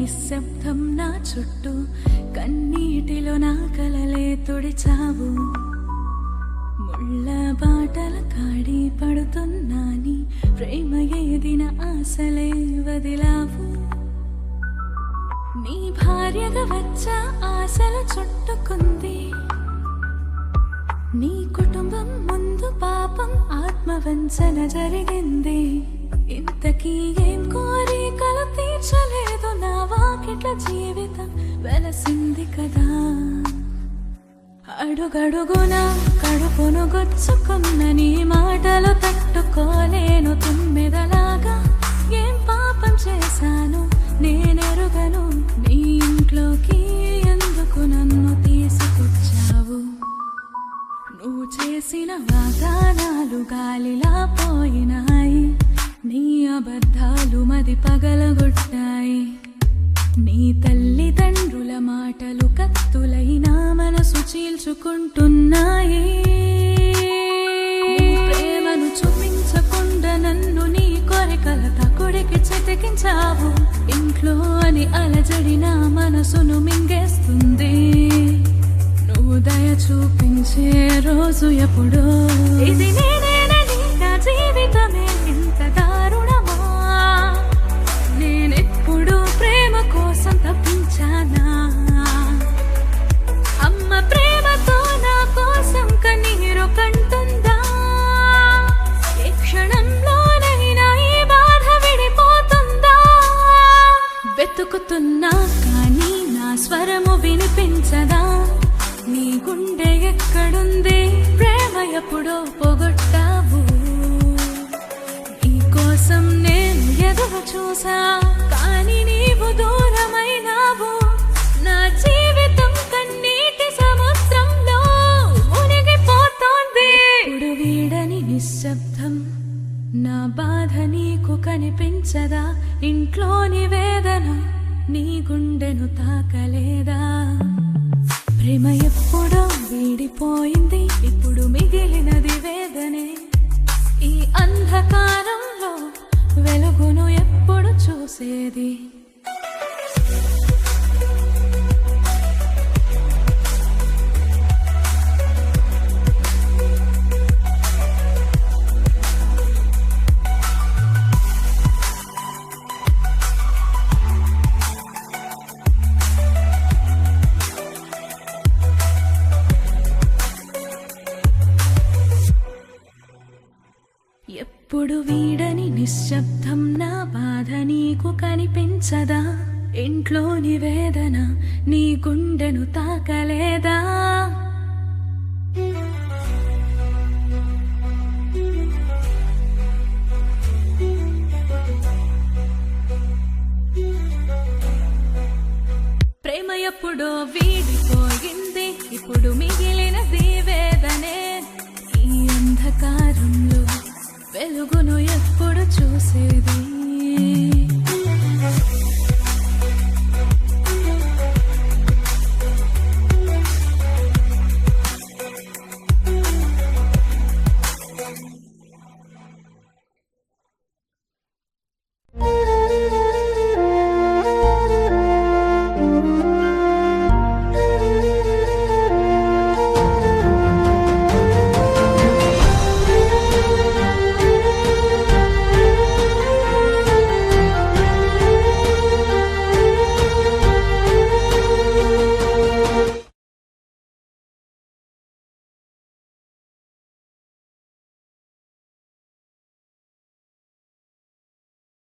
నిశ్శబ్దం నా చుట్టూ, కన్నీటిలో నా కలలే తుడిచావు. ముళ్ళ బాటల కాడి పడుతున్నాని, ప్రేమ ఏదిన ఆశలే వదిలావు. నీ భార్యగా వచ్చా ఆశలు చుట్టుకుంది, నీ కుటుంబం ముందు పాపం ఆత్మవంచన జరిగింది. ఇంతకీ ఏం కోరికలు తీర్చలేదు, నా వాకిట్ల జీవితం వెలసింది కదా. అడుగడుగున కడుపును గొచ్చుకున్న నీ మాటలు తట్టుకోలేను తుమ్మెదలాగా. ఏం పాపం చేశాను నేనెరుగను, నీ ఇంట్లోకి ఎందుకు నన్ను తీసుకొచ్చావు. నువ్వు చేసిన వాగ్దానాలు గాలిలా పోయినాయి, నీ అబద్ధాలు మది పగలగొట్టాయి. నీ తల్లిదండ్రుల మాటలు కత్తులైనా మనసు చీల్చుకుంటున్నాయి. ప్రేమను చూపించకుండా నన్ను నీ కోరికల తకుడికి చితికించావు. ఇంట్లో అని అలజడి నా మనసును మింగేస్తుంది. నువ్వు దయ చూపించే రోజు ఎప్పుడో, ఇది నేనేనని నా జీవితమే ఇంత దారుణమా. నేనెప్పుడు ప్రేమ కోసం తప్పించానా. అమ్మ ప్రేమతో నా కోసం కన్నీరు కంటుందా. ఏ క్షణంలోనైనా ఈ బాధ విడిపోతుందా. వెతుకుతున్నా కానీ నా స్వరము వినిపించదా. నీ గుండె ఎక్కడుంది, ప్రేమ ఎప్పుడో పోగొట్టావు. నీ కోసం నేను ఎదురు చూసా, కానీ నీవు దూరమైనావు. నా జీవితం కన్నీటి సముద్రంలో మునిగిపోతోంది. ఇప్పుడు వీడని నిశ్శబ్దం నా బాధ నీకు కనిపించదా. ఇంట్లోని వేదన నీ గుండెను తాకలేదా. ప్రేమ ఎప్పుడో వీడిపోయింది, ఇప్పుడు మిగిలినది వేదనే. ఈ అంధకారంలో వెలుగును ఎప్పుడు చూసేది. ఎప్పుడు వీడని నిశ్శబ్దం నా బాధ నీకు కనిపించదా. ఇంట్లోని వేదన నీ గుండెను తాకలేదా. ప్రేమ ఎప్పుడో వీడిపోయింది, ఇప్పుడు మిగిలినది వేదనే. ఈ అంధకారంలో వెలుగును ఎప్పుడు చూసేది.